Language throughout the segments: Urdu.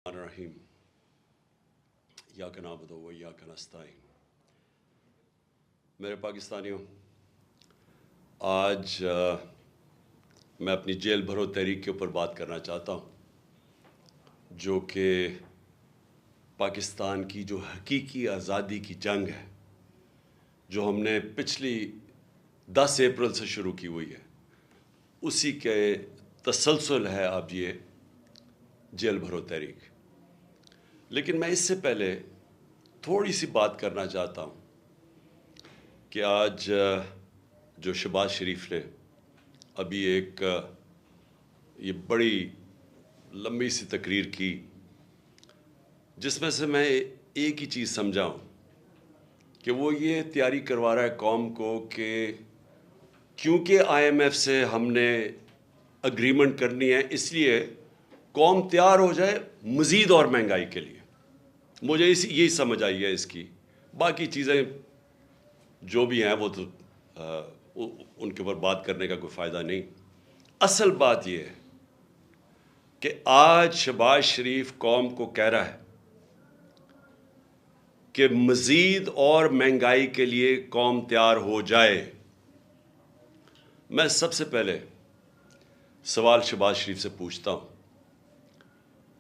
الرحیم یاک نعبد و یاک نستعین۔ میرے پاکستانیوں، آج میں اپنی جیل بھرو تحریک کے اوپر بات کرنا چاہتا ہوں، جو کہ پاکستان کی جو حقیقی آزادی کی جنگ ہے، جو ہم نے پچھلی 10 اپریل سے شروع کی ہوئی ہے، اسی کے تسلسل ہے اب یہ جیل بھرو تحریک۔ لیکن میں اس سے پہلے تھوڑی سی بات کرنا چاہتا ہوں کہ آج جو شہباز شریف نے ابھی ایک یہ بڑی لمبی سی تقریر کی، جس میں سے میں ایک ہی چیز سمجھا ہوں کہ وہ یہ تیاری کروا رہا ہے قوم کو کہ کیونکہ IMF سے ہم نے اگریمنٹ کرنی ہے، اس لیے قوم تیار ہو جائے مزید اور مہنگائی کے لیے۔ مجھے یہی سمجھ آئی ہے اس کی، باقی چیزیں جو بھی ہیں وہ تو ان کے اوپر بات کرنے کا کوئی فائدہ نہیں۔ اصل بات یہ ہے کہ آج شہباز شریف قوم کو کہہ رہا ہے کہ مزید اور مہنگائی کے لیے قوم تیار ہو جائے۔ میں سب سے پہلے سوال شہباز شریف سے پوچھتا ہوں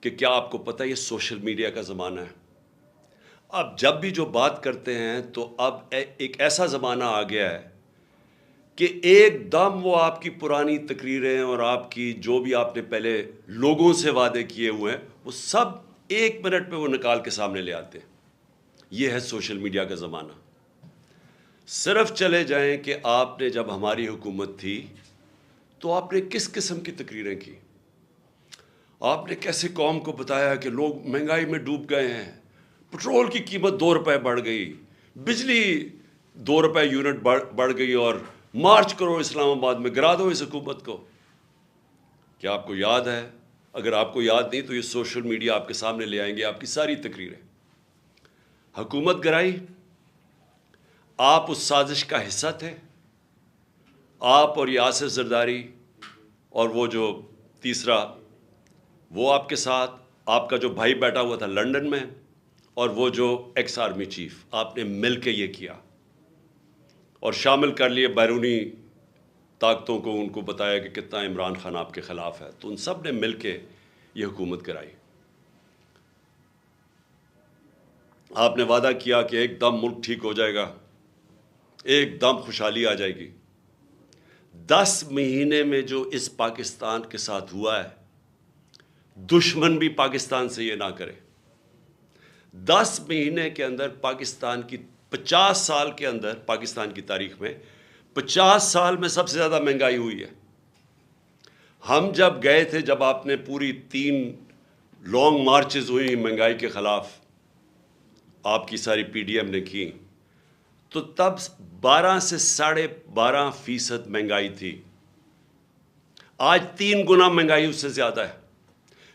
کہ کیا آپ کو پتہ ہے یہ سوشل میڈیا کا زمانہ ہے؟ اب جب بھی جو بات کرتے ہیں تو اب ایک ایسا زمانہ آ گیا ہے کہ ایک دم وہ آپ کی پرانی تقریریں اور آپ کی جو بھی آپ نے پہلے لوگوں سے وعدے کیے ہوئے ہیں، وہ سب 1 منٹ پہ وہ نکال کے سامنے لے آتے ہیں۔ یہ ہے سوشل میڈیا کا زمانہ۔ صرف چلے جائیں کہ آپ نے جب ہماری حکومت تھی تو آپ نے کس قسم کی تقریریں کی؟ آپ نے کیسے قوم کو بتایا کہ لوگ مہنگائی میں ڈوب گئے ہیں، پٹرول کی قیمت 2 روپے بڑھ گئی، بجلی 2 روپے یونٹ بڑھ گئی، اور مارچ کرو اسلام آباد میں، گرا دو اس حکومت کو۔ کیا آپ کو یاد ہے؟ اگر آپ کو یاد نہیں تو یہ سوشل میڈیا آپ کے سامنے لے آئیں گے آپ کی ساری تقریریں۔ حکومت گرائی، آپ اس سازش کا حصہ تھے، آپ اور یاسر زرداری اور وہ جو تیسرا وہ آپ کے ساتھ، آپ کا جو بھائی بیٹھا ہوا تھا لنڈن میں، اور وہ جو ایکس آرمی چیف، آپ نے مل کے یہ کیا اور شامل کر لیے بیرونی طاقتوں کو، ان کو بتایا کہ کتنا عمران خان آپ کے خلاف ہے، تو ان سب نے مل کے یہ حکومت کرائی۔ آپ نے وعدہ کیا کہ ایک دم ملک ٹھیک ہو جائے گا، ایک دم خوشحالی آ جائے گی۔ 10 مہینے میں جو اس پاکستان کے ساتھ ہوا ہے، دشمن بھی پاکستان سے یہ نہ کرے۔ 10 مہینے کے اندر پاکستان کی 50 سال کے اندر، پاکستان کی تاریخ میں 50 سال میں سب سے زیادہ مہنگائی ہوئی ہے۔ ہم جب گئے تھے، جب آپ نے پوری 3 لانگ مارچز ہوئی مہنگائی کے خلاف، آپ کی ساری PDM نے کی، تو تب 12 سے 12.5% مہنگائی تھی۔ آج 3 گنا مہنگائی اس سے زیادہ ہے۔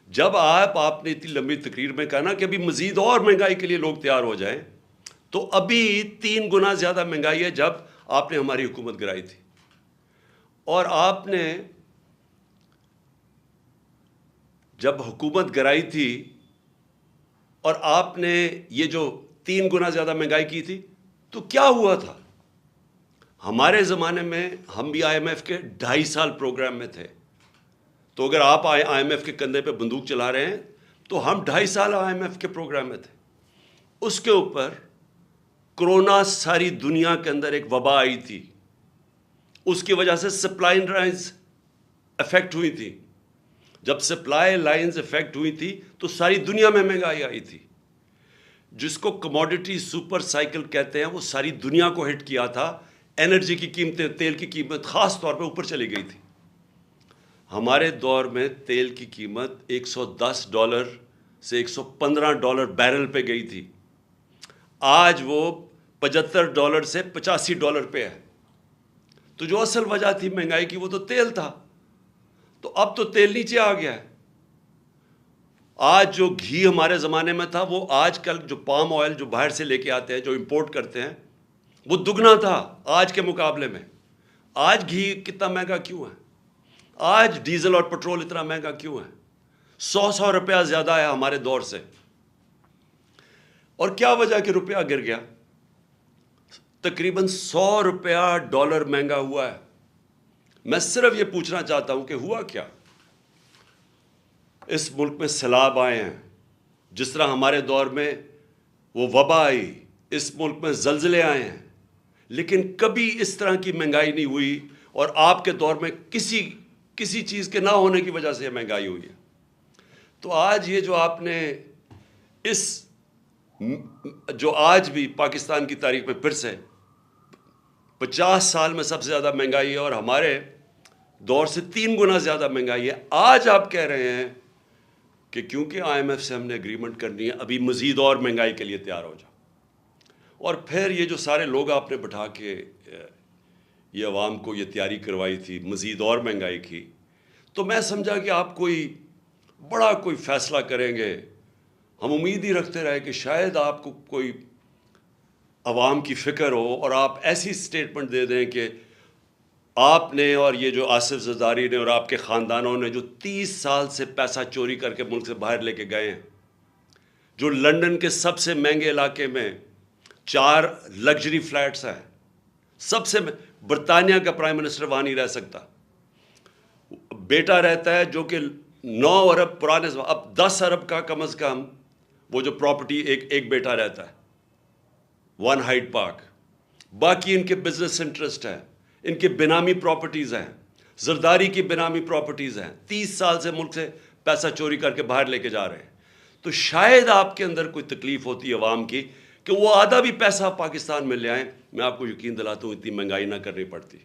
جب آپ نے اتنی لمبی تقریر میں کہا نا کہ ابھی مزید اور مہنگائی کے لیے لوگ تیار ہو جائیں، تو ابھی 3 گنا زیادہ مہنگائی ہے جب آپ نے ہماری حکومت گرائی تھی۔ اور آپ نے جب حکومت گرائی تھی اور آپ نے یہ جو 3 گنا زیادہ مہنگائی کی تھی، تو کیا ہوا تھا؟ ہمارے زمانے میں ہم بھی IMF کے 2.5 سال پروگرام میں تھے، تو اگر آپ IMF کے کندھے پہ بندوق چلا رہے ہیں تو ہم 2.5 سال IMF کے پروگرام میں تھے۔ اس کے اوپر کرونا ساری دنیا کے اندر ایک وبا آئی تھی، اس کی وجہ سے سپلائی لائنز افیکٹ ہوئی تھی۔ جب سپلائی لائنز افیکٹ ہوئی تھی تو ساری دنیا میں مہنگائی آئی تھی، جس کو کموڈٹی سپر سائیکل کہتے ہیں، وہ ساری دنیا کو ہٹ کیا تھا۔ انرجی کی قیمتیں، تیل کی قیمت خاص طور پہ اوپر چلی گئی تھی۔ ہمارے دور میں تیل کی قیمت $110 سے $115 بیرل پہ گئی تھی، آج وہ $75 سے $85 پہ ہے۔ تو جو اصل وجہ تھی مہنگائی کی وہ تو تیل تھا، تو اب تو تیل نیچے آ گیا ہے۔ آج جو گھی ہمارے زمانے میں تھا، وہ آج کل جو پام آئل جو باہر سے لے کے آتے ہیں، جو امپورٹ کرتے ہیں، وہ دگنا تھا آج کے مقابلے میں۔ آج گھی کتنا مہنگا کیوں ہے؟ آج ڈیزل اور پٹرول اتنا مہنگا کیوں ہے؟ 100 روپیہ زیادہ ہے ہمارے دور سے. اور کیا وجہ کہ روپیہ گر گیا؟ تقریباً 100 روپیہ ڈالر مہنگا ہوا ہے. میں صرف یہ پوچھنا چاہتا ہوں کہ ہوا کیا؟ اس ملک میں سیلاب آئے ہیں، جس طرح ہمارے دور میں وہ وبا آئی، اس ملک میں زلزلے آئے ہیں، لیکن کبھی اس طرح کی مہنگائی نہیں ہوئی. اور آپ کے دور میں کسی چیز کے نہ ہونے کی وجہ سے یہ مہنگائی ہوئی ہے. تو آج یہ جو آپ نے جو آج بھی پاکستان کی تاریخ میں پھر سے 50 سال میں سب سے زیادہ مہنگائی ہے، اور ہمارے دور سے 3 گنا زیادہ مہنگائی ہے. آج آپ کہہ رہے ہیں کہ کیونکہ IMF سے ہم نے اگریمنٹ کرنی ہے، ابھی مزید اور مہنگائی کے لیے تیار ہو جاؤ. اور پھر یہ جو سارے لوگ آپ نے بٹھا کے یہ عوام کو یہ تیاری کروائی تھی مزید اور مہنگائی کی، تو میں سمجھا کہ آپ کوئی فیصلہ کریں گے. ہم امید ہی رکھتے رہے کہ شاید آپ کو کوئی عوام کی فکر ہو اور آپ ایسی سٹیٹمنٹ دے دیں کہ آپ نے اور یہ جو آصف زرداری نے اور آپ کے خاندانوں نے جو 30 سال سے پیسہ چوری کر کے ملک سے باہر لے کے گئے ہیں، جو لنڈن کے سب سے مہنگے علاقے میں 4 لگژری فلیٹس ہیں، سب سے برطانیہ کا پرائم منسٹر وہاں نہیں رہ سکتا. بیٹا رہتا ہے جو کہ 9 ارب پرانے، اب 10 ارب کا کم از کم وہ جو پراپرٹی ایک بیٹا رہتا ہے 1 ہائیڈ پارک. باقی ان کے بزنس انٹرسٹ ہیں، ان کے بینامی پراپرٹیز ہیں، زرداری کی بینامی پراپرٹیز ہیں. 30 سال سے ملک سے پیسہ چوری کر کے باہر لے کے جا رہے ہیں. تو شاید آپ کے اندر کوئی تکلیف ہوتی ہے عوام کی کہ وہ آدھا بھی پیسہ پاکستان میں لے آئیں. میں آپ کو یقین دلاتا ہوں اتنی مہنگائی نہ کرنی پڑتی.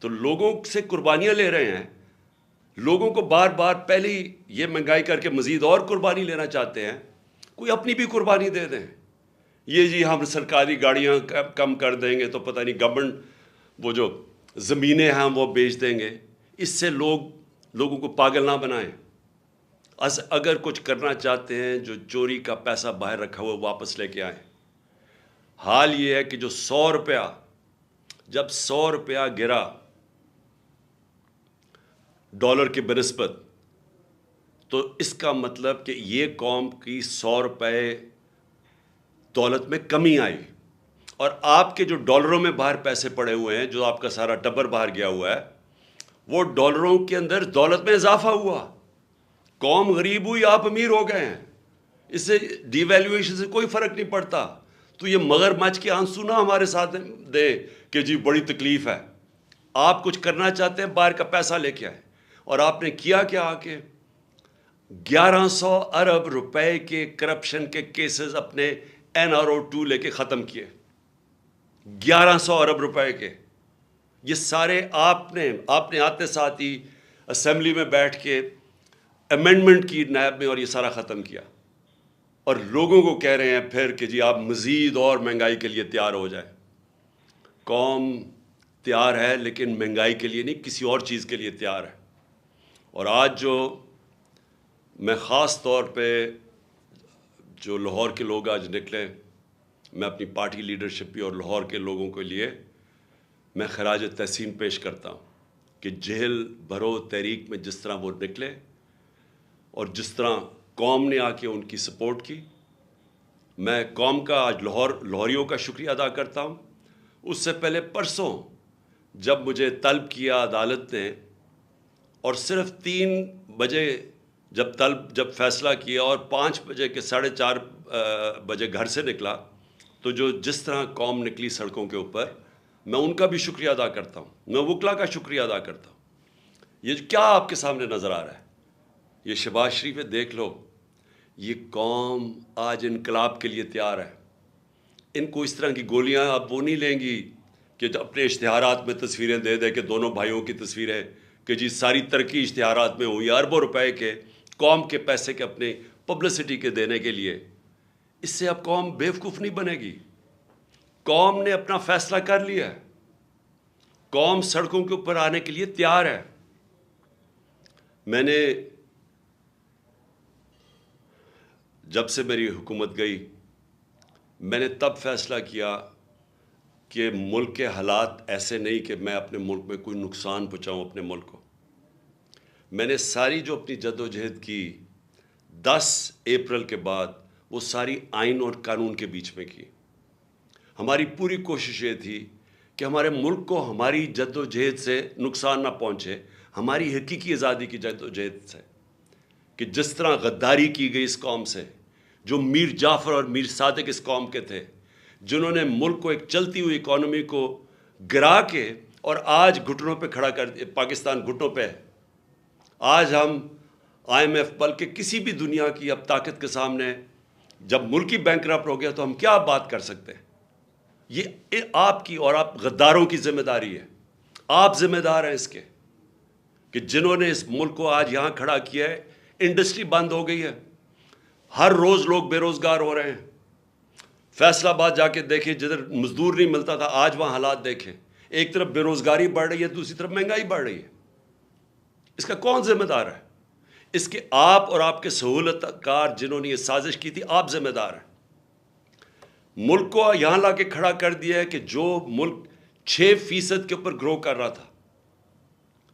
تو لوگوں سے قربانیاں لے رہے ہیں، لوگوں کو بار بار پہلے ہی یہ مہنگائی کر کے مزید اور قربانی لینا چاہتے ہیں. کوئی اپنی بھی قربانی دے دیں. یہ جی ہم سرکاری گاڑیاں کم کر دیں گے تو پتہ نہیں گورنمنٹ وہ جو زمینیں ہیں وہ بیچ دیں گے. اس سے لوگوں کو پاگل نہ بنائیں. اگر کچھ کرنا چاہتے ہیں جو چوری کا پیسہ باہر رکھا ہوا واپس لے کے آئیں. حال یہ ہے کہ جو 100 روپیہ، جب 100 روپیہ گرا ڈالر کے بنسبت، تو اس کا مطلب کہ یہ قوم کی 100 روپے دولت میں کمی آئی. اور آپ کے جو ڈالروں میں باہر پیسے پڑے ہوئے ہیں، جو آپ کا سارا ٹبر باہر گیا ہوا ہے، وہ ڈالروں کے اندر دولت میں اضافہ ہوا. قوم غریب ہوئی، آپ امیر ہو گئے ہیں. اس سے ڈی ویلیویشن سے کوئی فرق نہیں پڑتا. تو یہ مگرمچھ کے آنسو نہ ہمارے ساتھ دے کہ جی بڑی تکلیف ہے. آپ کچھ کرنا چاہتے ہیں، باہر کا پیسہ لے کے آئے. اور آپ نے کیا آ کے 1100 ارب روپے کے کرپشن کے کیسز اپنے NRO2 لے کے ختم کیے. 1100 ارب روپے کے. یہ سارے آپ نے آتے ساتھ ہی اسمبلی میں بیٹھ کے امینڈمنٹ کی نیب میں، اور یہ سارا ختم کیا. اور لوگوں کو کہہ رہے ہیں پھر کہ جی آپ مزید اور مہنگائی کے لیے تیار ہو جائیں. قوم تیار ہے لیکن مہنگائی کے لیے نہیں، کسی اور چیز کے لیے تیار ہے. اور آج جو میں خاص طور پہ جو لاہور کے لوگ آج نکلے، میں اپنی پارٹی لیڈرشپ بھی اور لاہور کے لوگوں کے لیے میں خراج تحسین پیش کرتا ہوں کہ جہل بھرو تحریک میں جس طرح وہ نکلے اور جس طرح قوم نے آ کے ان کی سپورٹ کی. میں قوم کا آج لاہوریوں کا شکریہ ادا کرتا ہوں. اس سے پہلے پرسوں جب مجھے طلب کیا عدالت نے، اور صرف 3 بجے جب فیصلہ کیا اور 5 بجے کے 4:30 بجے گھر سے نکلا، تو جس طرح قوم نکلی سڑکوں کے اوپر، میں ان کا بھی شکریہ ادا کرتا ہوں. میں وکلا کا شکریہ ادا کرتا ہوں. یہ کیا آپ کے سامنے نظر آ رہا ہے؟ یہ شہباز شریف ہے، دیکھ لو. یہ قوم آج انقلاب کے لیے تیار ہے. ان کو اس طرح کی گولیاں اب وہ نہیں لیں گی کہ اپنے اشتہارات میں تصویریں دے دے کہ دونوں بھائیوں کی تصویریں کہ جی ساری ترقی اشتہارات میں ہوئی، اربوں روپے کے قوم کے پیسے کے اپنے پبلسٹی کے دینے کے لیے. اس سے اب قوم بیوقوف نہیں بنے گی. قوم نے اپنا فیصلہ کر لیا ہے. قوم سڑکوں کے اوپر آنے کے لیے تیار ہے. میں نے جب سے میری حکومت گئی، میں نے تب فیصلہ کیا کہ ملک کے حالات ایسے نہیں کہ میں اپنے ملک میں کوئی نقصان پہنچاؤں اپنے ملک کو. میں نے ساری جو اپنی جد و جہد کی 10 اپریل کے بعد وہ ساری آئین اور قانون کے بیچ میں کی. ہماری پوری کوشش یہ تھی کہ ہمارے ملک کو ہماری جد و جہد سے نقصان نہ پہنچے, ہماری حقیقی آزادی کی جد و جہد سے. کہ جس طرح غداری کی گئی اس قوم سے, جو میر جعفر اور میر صادق اس قوم کے تھے, جنہوں نے ملک کو ایک چلتی ہوئی اکانومی کو گرا کے اور آج گھٹنوں پہ کھڑا کر دیا. پاکستان گھٹنوں پہ ہے. آج ہم IMF بلکہ کسی بھی دنیا کی اب طاقت کے سامنے, جب ملک ہی بینک کرپٹ ہو گیا تو ہم کیا بات کر سکتے ہیں؟ یہ آپ کی اور آپ غداروں کی ذمہ داری ہے. آپ ذمہ دار ہیں اس کے کہ جنہوں نے اس ملک کو آج یہاں کھڑا کیا ہے. انڈسٹری بند ہو گئی ہے, ہر روز لوگ بے روزگار ہو رہے ہیں. فیصل آباد جا کے دیکھیں, جدھر مزدور نہیں ملتا تھا, آج وہاں حالات دیکھیں. ایک طرف بے روزگاری بڑھ رہی ہے, دوسری طرف مہنگائی بڑھ رہی ہے. اس کا کون ذمہ دار ہے؟ اس کے آپ اور آپ کے سہولت کار جنہوں نے یہ سازش کی تھی, آپ ذمہ دار ہیں. ملک کو یہاں لا کے کھڑا کر دیا ہے کہ جو ملک 6% کے اوپر گرو کر رہا تھا,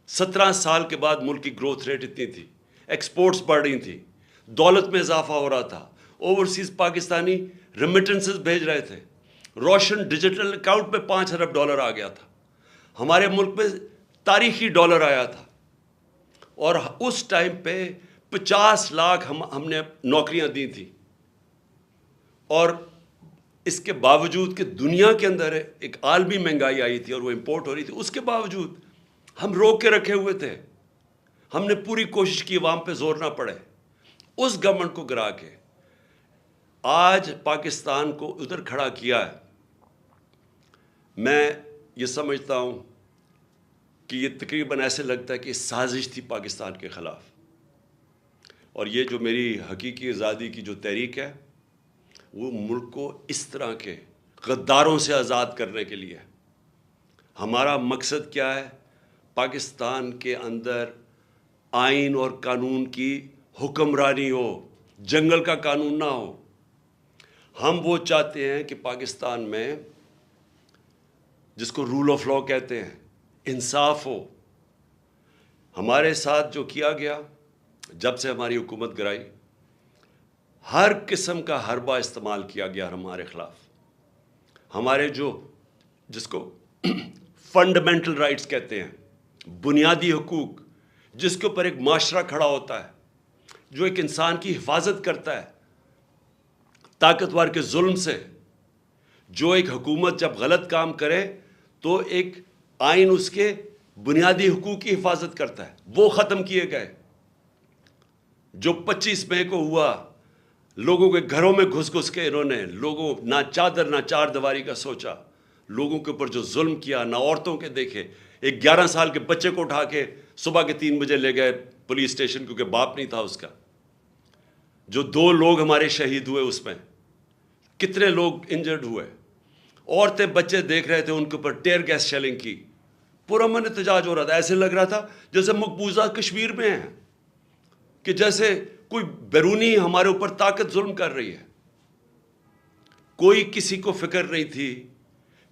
17 سال کے بعد ملک کی گروتھ ریٹ اتنی تھی, ایکسپورٹس بڑھ رہی تھی, دولت میں اضافہ ہو رہا تھا, اوورسیز پاکستانی ریمیٹنسز بھیج رہے تھے, روشن ڈیجیٹل اکاؤنٹ میں $5 ارب آ گیا تھا, ہمارے ملک میں تاریخی ڈالر آیا تھا, اور اس ٹائم پہ 50 لاکھ ہم نے نوکریاں دی تھیں. اور اس کے باوجود کہ دنیا کے اندر ایک عالمی مہنگائی آئی تھی اور وہ امپورٹ ہو رہی تھی, اس کے باوجود ہم روک کے رکھے ہوئے تھے. ہم نے پوری کوشش کی عوام پہ زور نہ پڑے. اس گورنمنٹ کو گرا کے آج پاکستان کو ادھر کھڑا کیا ہے. میں یہ سمجھتا ہوں کہ یہ تقریباً ایسے لگتا ہے کہ سازش تھی پاکستان کے خلاف. اور یہ جو میری حقیقی آزادی کی جو تحریک ہے, وہ ملک کو اس طرح کے غداروں سے آزاد کرنے کے لیے. ہمارا مقصد کیا ہے؟ پاکستان کے اندر آئین اور قانون کی حکمرانی ہو, جنگل کا قانون نہ ہو. ہم وہ چاہتے ہیں کہ پاکستان میں, جس کو رول آف لا کہتے ہیں, انصاف ہو. ہمارے ساتھ جو کیا گیا جب سے ہماری حکومت گرائی, ہر قسم کا حربہ استعمال کیا گیا ہمارے خلاف. ہمارے جس کو فنڈامنٹل رائٹس کہتے ہیں, بنیادی حقوق, جس کے اوپر ایک معاشرہ کھڑا ہوتا ہے, جو ایک انسان کی حفاظت کرتا ہے طاقتور کے ظلم سے. جو ایک حکومت جب غلط کام کرے تو ایک آئین اس کے بنیادی حقوق کی حفاظت کرتا ہے, وہ ختم کیے گئے. جو 25 مئی کو ہوا, لوگوں کے گھروں میں گھس کے انہوں نے لوگوں نہ چادر نہ چار دیواری کا سوچا, لوگوں کے اوپر جو ظلم کیا, نہ عورتوں کے دیکھے. ایک 11 سال کے بچے کو اٹھا کے صبح کے 3 بجے لے گئے پولیس اسٹیشن, کیونکہ باپ نہیں تھا اس کا. جو 2 لوگ ہمارے شہید ہوئے, اس میں کتنے لوگ انجرڈ ہوئے. عورتیں بچے دیکھ رہے تھے, ان کے اوپر ٹیئر گیس شیلنگ کی. پرامن احتجاج ہو رہا تھا. ایسے لگ رہا تھا جیسے مقبوضہ کشمیر میں ہیں, کہ جیسے کوئی بیرونی ہمارے اوپر طاقت ظلم کر رہی ہے. کوئی کسی کو فکر نہیں تھی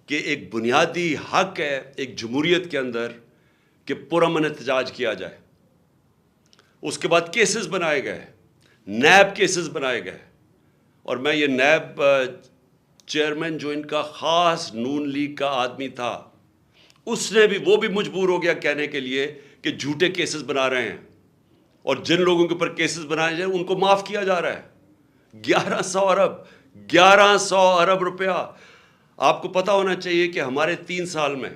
کہ ایک بنیادی حق ہے ایک جمہوریت کے اندر کہ پرامن احتجاج کیا جائے. اس کے بعد کیسز بنائے گئے, نیب کیسز بنائے گئے. اور میں یہ نیب چیئرمین جو ان کا خاص نون لیگ کا آدمی تھا, اس نے بھی, وہ بھی مجبور ہو گیا کہنے کے لیے کہ جھوٹے کیسز بنا رہے ہیں, اور جن لوگوں کے اوپر کیسز بنائے جائیں ان کو معاف کیا جا رہا ہے. 1100 ارب روپیہ. آپ کو پتا ہونا چاہیے کہ ہمارے 3 سال میں,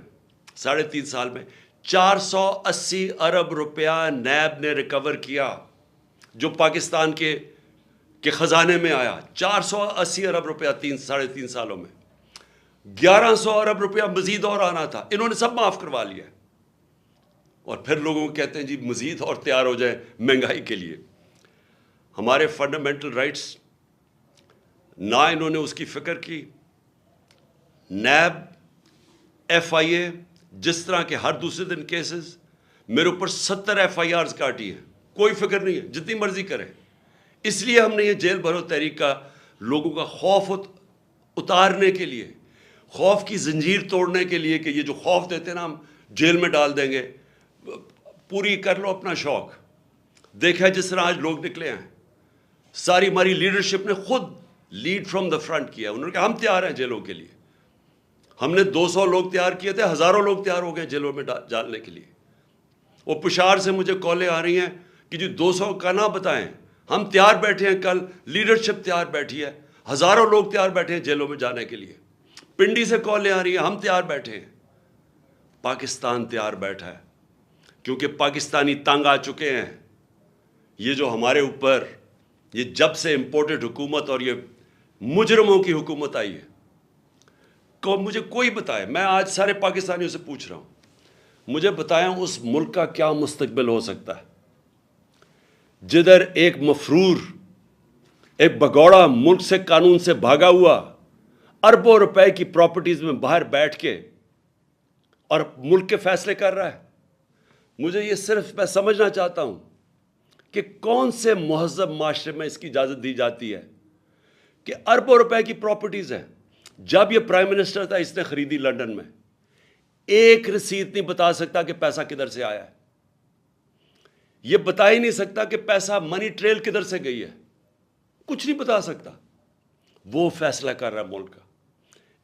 3.5 سال میں 480 ارب روپیہ نیب نے ریکور کیا, جو پاکستان کے خزانے میں آیا. 480 ارب روپیہ 3.5 سالوں میں. 1100 ارب روپیہ مزید اور آنا تھا, انہوں نے سب معاف کروا لیا. اور پھر لوگوں کو کہتے ہیں جی مزید اور تیار ہو جائے مہنگائی کے لیے. ہمارے فنڈامنٹل رائٹس نہ انہوں نے اس کی فکر کی. نیب, FIA, جس طرح کے ہر دوسرے دن کیسز, میرے اوپر 70 FIRs کاٹی ہیں, کوئی فکر نہیں ہے, جتنی مرضی کریں. اس لیے ہم نے یہ جیل بھرو تحریک کا لوگوں کا خوف اتارنے کے لیے, خوف کی زنجیر توڑنے کے لیے, کہ یہ جو خوف دیتے ہیں نا ہم جیل میں ڈال دیں گے, پوری کر لو اپنا شوق. دیکھا جس طرح آج لوگ نکلے ہیں، ساری ہماری لیڈرشپ نے خود لیڈ فرام دا فرنٹ کیا. انہوں نے کہا ہم تیار ہیں جیلوں کے لیے. ہم نے 200 لوگ تیار کیے تھے، ہزاروں لوگ تیار ہو گئے جیلوں میں ڈالنے کے لیے. وہ پشاور سے مجھے کالیں آ رہی ہیں کہ جی 200 کا نہ بتائیں، ہم تیار بیٹھے ہیں، کل لیڈرشپ تیار بیٹھی ہے، ہزاروں لوگ تیار بیٹھے ہیں جیلوں میں جانے کے لیے. پنڈی سے کالیں آ رہی ہیں، ہم تیار بیٹھے ہیں. پاکستان تیار بیٹھا ہے کیونکہ پاکستانی تنگ آ چکے ہیں. یہ جو ہمارے اوپر یہ جب سے امپورٹڈ حکومت اور یہ مجرموں کی حکومت آئی ہے، مجھے کوئی بتائے، میں آج سارے پاکستانیوں سے پوچھ رہا ہوں، مجھے بتائیں اس ملک کا کیا مستقبل ہو سکتا ہے جدھر ایک مفرور، ایک بگوڑا ملک سے قانون سے بھاگا ہوا اربوں روپے کی پراپرٹیز میں باہر بیٹھ کے اور ملک کے فیصلے کر رہا ہے. مجھے یہ صرف میں سمجھنا چاہتا ہوں کہ کون سے مہذب معاشرے میں اس کی اجازت دی جاتی ہے کہ اربوں روپے کی پراپرٹیز ہیں. جب یہ پرائم منسٹر تھا اس نے خریدی لنڈن میں، ایک رسید نہیں بتا سکتا کہ پیسہ کدھر سے آیا ہے. یہ بتا ہی نہیں سکتا کہ پیسہ منی ٹریل کدھر سے گئی ہے، کچھ نہیں بتا سکتا. وہ فیصلہ کر رہا ہے ملک کا.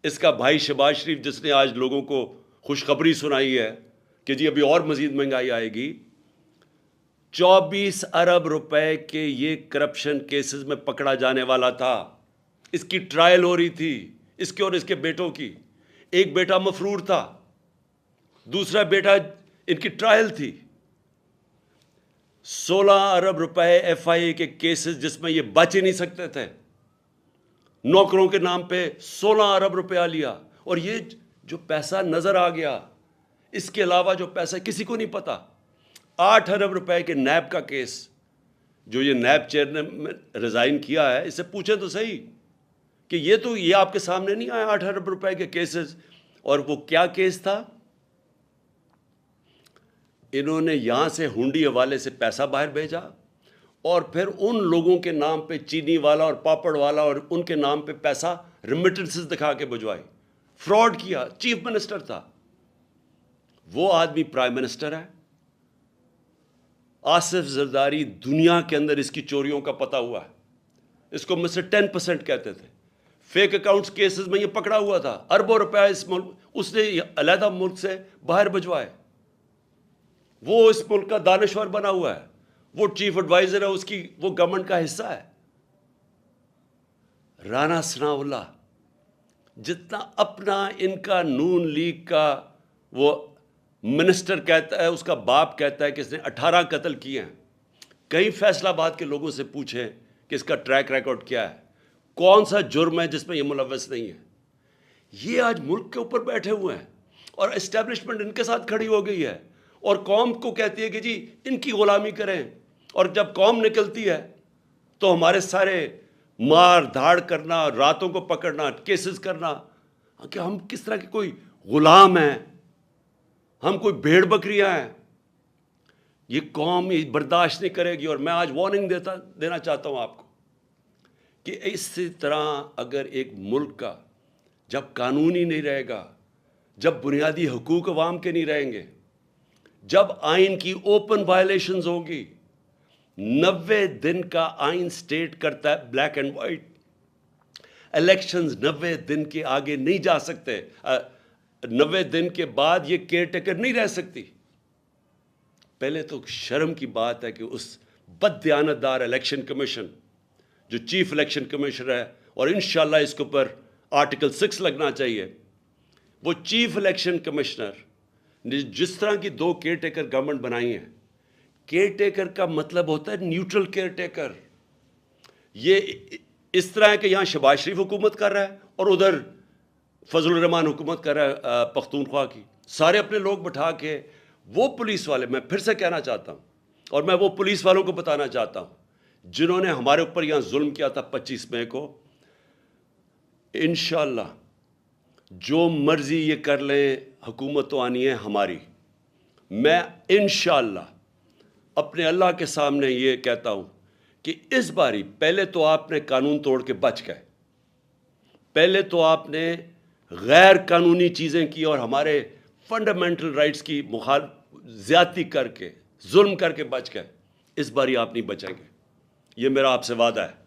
اس کا بھائی شہباز شریف جس نے آج لوگوں کو خوشخبری سنائی ہے کہ جی ابھی اور مزید مہنگائی آئے گی، 24 ارب روپے کے یہ کرپشن کیسز میں پکڑا جانے والا تھا. اس کی ٹرائل ہو رہی تھی، اس کے اور اس کے بیٹوں کی. ایک بیٹا مفرور تھا، دوسرا بیٹا ان کی ٹرائل تھی. 16 ارب روپے ایف آئی اے کے کیسز جس میں یہ بچ ہی نہیں سکتے تھے. نوکروں کے نام پہ 16 ارب روپیہ لیا. اور یہ جو پیسہ نظر آ گیا، اس کے علاوہ جو پیسہ کسی کو نہیں پتا. 8 ارب روپے کے نیب کا کیس، جو یہ نیب چیئر نے ریزائن کیا ہے، اس سے پوچھیں تو صحیح کہ یہ آپ کے سامنے نہیں آیا 8 ارب روپے کے کیسز. اور وہ کیا کیس تھا؟ انہوں نے یہاں سے ہنڈی حوالے سے پیسہ باہر بھیجا اور پھر ان لوگوں کے نام پہ، چینی والا اور پاپڑ والا اور ان کے نام پہ پیسہ ریمیٹنسز دکھا کے بھجوائی. فراڈ کیا. چیف منسٹر تھا وہ آدمی، پرائم منسٹر ہے. آصف زرداری دنیا کے اندر اس کی چوریوں کا پتہ ہوا ہے. اس کو مسٹر 10% کہتے تھے. فیک اکاؤنٹس کیسز میں یہ پکڑا ہوا تھا. اربوں روپے اس ملک، اس نے علیحدہ ملک سے باہر بھجوائے. وہ اس ملک کا دانشور بنا ہوا ہے، وہ چیف ایڈوائزر ہے اس کی، وہ گورنمنٹ کا حصہ ہے. رانا ثناء اللہ جتنا اپنا ان کا نون لیگ کا وہ منسٹر کہتا ہے، اس کا باپ کہتا ہے کہ اس نے 18 قتل کیے ہیں. کئی فیصل آباد کے لوگوں سے پوچھیں کہ اس کا ٹریک ریکارڈ کیا ہے، کون سا جرم ہے جس میں یہ ملوث نہیں ہے. یہ آج ملک کے اوپر بیٹھے ہوئے ہیں اور اسٹیبلشمنٹ ان کے ساتھ کھڑی ہو گئی ہے اور قوم کو کہتی ہے کہ جی ان کی غلامی کریں. اور جب قوم نکلتی ہے تو ہمارے سارے مار دھاڑ کرنا، راتوں کو پکڑنا، کیسز کرنا کہ ہم کس طرح کے کوئی غلام ہیں، ہم کوئی بھیڑ بکریاں ہیں. یہ قوم یہ برداشت نہیں کرے گی. اور میں آج وارننگ دینا چاہتا ہوں آپ کو کہ اسی طرح اگر ایک ملک کا جب قانون ہی نہیں رہے گا، جب بنیادی حقوق عوام کے نہیں رہیں گے، جب آئین کی اوپن وائلیشنز ہوگی. 90 دن کا آئین سٹیٹ کرتا ہے بلیک اینڈ وائٹ. الیکشنز 90 دن کے آگے نہیں جا سکتے. 90 دن کے بعد یہ کیئر ٹیکر نہیں رہ سکتی. پہلے تو شرم کی بات ہے کہ اس بد دیانت دار الیکشن کمیشن جو چیف الیکشن کمیشنر ہے، اور انشاءاللہ اس کے اوپر آرٹیکل 6 لگنا چاہیے، وہ چیف الیکشن کمشنر نے جس طرح کی 2 کیئر ٹیکر گورنمنٹ بنائی ہیں. کیئر ٹیکر کا مطلب ہوتا ہے نیوٹرل کیئر ٹیکر. یہ اس طرح ہے کہ یہاں شہباز شریف حکومت کر رہا ہے اور ادھر فضل الرحمان حکومت کر رہا ہے پختونخوا کی. سارے اپنے لوگ بٹھا کے وہ پولیس والے، میں پھر سے کہنا چاہتا ہوں اور میں وہ پولیس والوں کو بتانا چاہتا ہوں جنہوں نے ہمارے اوپر یہاں ظلم کیا تھا 25 مئی کو، انشاءاللہ جو مرضی یہ کر لیں، حکومت تو آنی ہے ہماری. میں انشاءاللہ اپنے اللہ کے سامنے یہ کہتا ہوں کہ اس باری پہلے تو آپ نے قانون توڑ کے بچ گئے، پہلے تو آپ نے غیر قانونی چیزیں کی اور ہمارے فنڈامنٹل رائٹس کی زیادتی کر کے، ظلم کر کے بچ گئے. اس باری آپ نہیں بچیں گے، یہ میرا آپ سے وعدہ ہے۔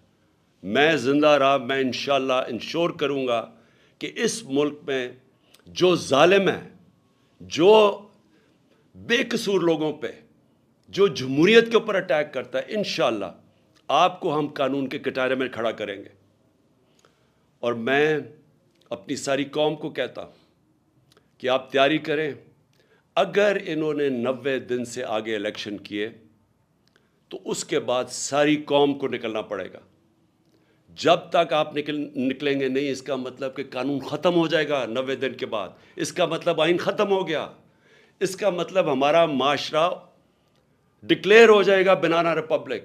میں زندہ رہا، میں انشاءاللہ انشور کروں گا کہ اس ملک میں جو ظالم ہے، جو بے قصور لوگوں پہ، جو جمہوریت کے اوپر اٹیک کرتا ہے، انشاءاللہ آپ کو ہم قانون کے کٹارے میں کھڑا کریں گے۔ اور میں اپنی ساری قوم کو کہتا ہوں کہ آپ تیاری کریں، اگر انہوں نے 90 دن سے آگے الیکشن کیے تو اس کے بعد ساری قوم کو نکلنا پڑے گا۔ جب تک آپ نکلیں گے نہیں، اس کا مطلب کہ قانون ختم ہو جائے گا 90 دن کے بعد، اس کا مطلب آئین ختم ہو گیا، اس کا مطلب ہمارا معاشرہ ڈکلیئر ہو جائے گا بنانا ریپبلک،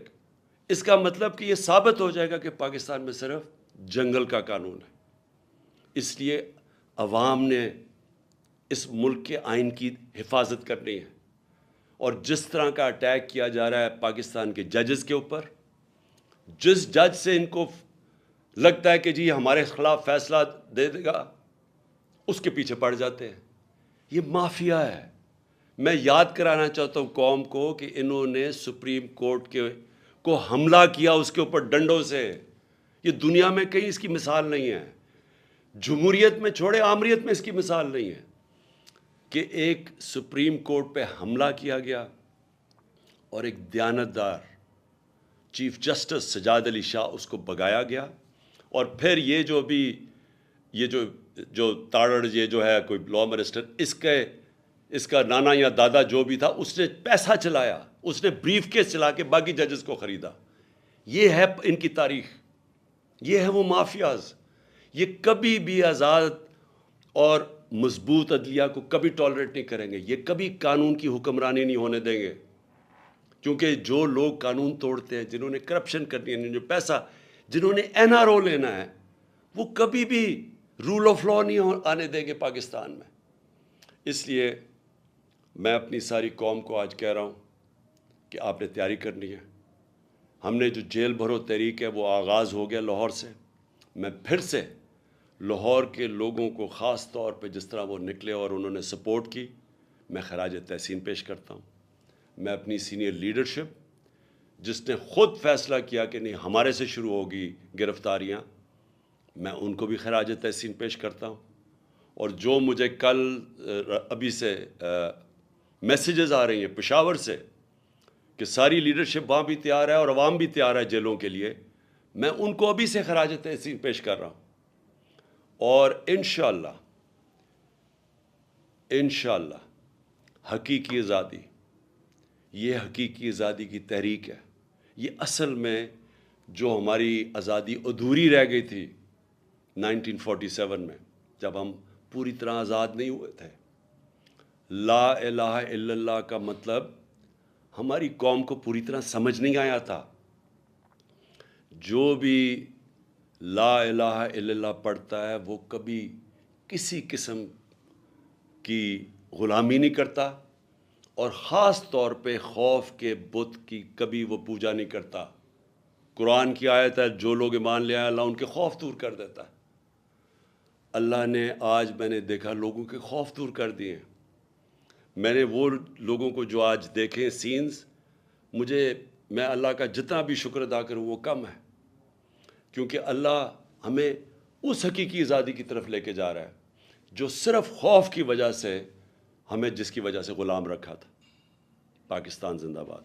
اس کا مطلب کہ یہ ثابت ہو جائے گا کہ پاکستان میں صرف جنگل کا قانون ہے۔ اس لیے عوام نے اس ملک کے آئین کی حفاظت کرنی ہے، اور جس طرح کا اٹیک کیا جا رہا ہے پاکستان کے ججز کے اوپر، جس جج سے ان کو لگتا ہے کہ جی ہمارے خلاف فیصلہ دے دے گا، اس کے پیچھے پڑ جاتے ہیں۔ یہ مافیا ہے۔ میں یاد کرانا چاہتا ہوں قوم کو کہ انہوں نے سپریم کورٹ کو حملہ کیا اس کے اوپر ڈنڈوں سے۔ یہ دنیا میں کہیں اس کی مثال نہیں ہے، جمہوریت میں چھوڑے آمریت میں اس کی مثال نہیں ہے کہ ایک سپریم کورٹ پہ حملہ کیا گیا اور ایک دیانتدار چیف جسٹس سجاد علی شاہ اس کو بگایا گیا، اور پھر یہ جو تاڑڑ یہ جو ہے کوئی لا منسٹر، اس کا نانا یا دادا جو بھی تھا، اس نے پیسہ چلایا، اس نے بریف کیس چلا کے باقی ججز کو خریدا۔ یہ ہے ان کی تاریخ، یہ ہے وہ مافیاز۔ یہ کبھی بھی آزاد اور مضبوط عدلیہ کو کبھی ٹالریٹ نہیں کریں گے، یہ کبھی قانون کی حکمرانی نہیں ہونے دیں گے، کیونکہ جو لوگ قانون توڑتے ہیں، جنہوں نے کرپشن کرنی ہے، جو پیسہ، جنہوں نے NRO لینا ہے، وہ کبھی بھی رول آف لا نہیں آنے دیں گے پاکستان میں۔ اس لیے میں اپنی ساری قوم کو آج کہہ رہا ہوں کہ آپ نے تیاری کرنی ہے۔ ہم نے جو جیل بھرو تحریک ہے وہ آغاز ہو گیا لاہور سے۔ میں پھر سے لاہور کے لوگوں کو خاص طور پہ جس طرح وہ نکلے اور انہوں نے سپورٹ کی، میں خراج تحسین پیش کرتا ہوں۔ میں اپنی سینئر لیڈرشپ جس نے خود فیصلہ کیا کہ نہیں ہمارے سے شروع ہوگی گرفتاریاں، میں ان کو بھی خراج تحسین پیش کرتا ہوں۔ اور جو مجھے کل ابھی سے میسیجز آ رہی ہیں پشاور سے کہ ساری لیڈرشپ وہاں بھی تیار ہے اور عوام بھی تیار ہے جیلوں کے لیے، میں ان کو ابھی سے خراج تحسین پیش کر رہا ہوں۔ اور انشاءاللہ حقیقی آزادی، یہ حقیقی آزادی کی تحریک ہے۔ یہ اصل میں جو ہماری آزادی ادھوری رہ گئی تھی 1947 میں، جب ہم پوری طرح آزاد نہیں ہوئے تھے۔ لا الہ الا اللہ کا مطلب ہماری قوم کو پوری طرح سمجھ نہیں آیا تھا۔ جو بھی لا الہ الا اللہ پڑھتا ہے وہ کبھی کسی قسم کی غلامی نہیں کرتا، اور خاص طور پہ خوف کے بت کی کبھی وہ پوجا نہیں کرتا۔ قرآن کی آیت ہے جو لوگ ایمان لے آئے اللہ ان کے خوف دور کر دیتا ہے۔ اللہ نے آج میں نے دیکھا لوگوں کے خوف دور کر دیے ہیں۔ میں نے وہ لوگوں کو جو آج دیکھیں سینز، میں اللہ کا جتنا بھی شکر ادا کروں وہ کم ہے، کیونکہ اللہ ہمیں اس حقیقی آزادی کی طرف لے کے جا رہا ہے جو صرف خوف کی وجہ سے ہمیں جس کی وجہ سے غلام رکھا تھا۔ پاکستان زندہ باد۔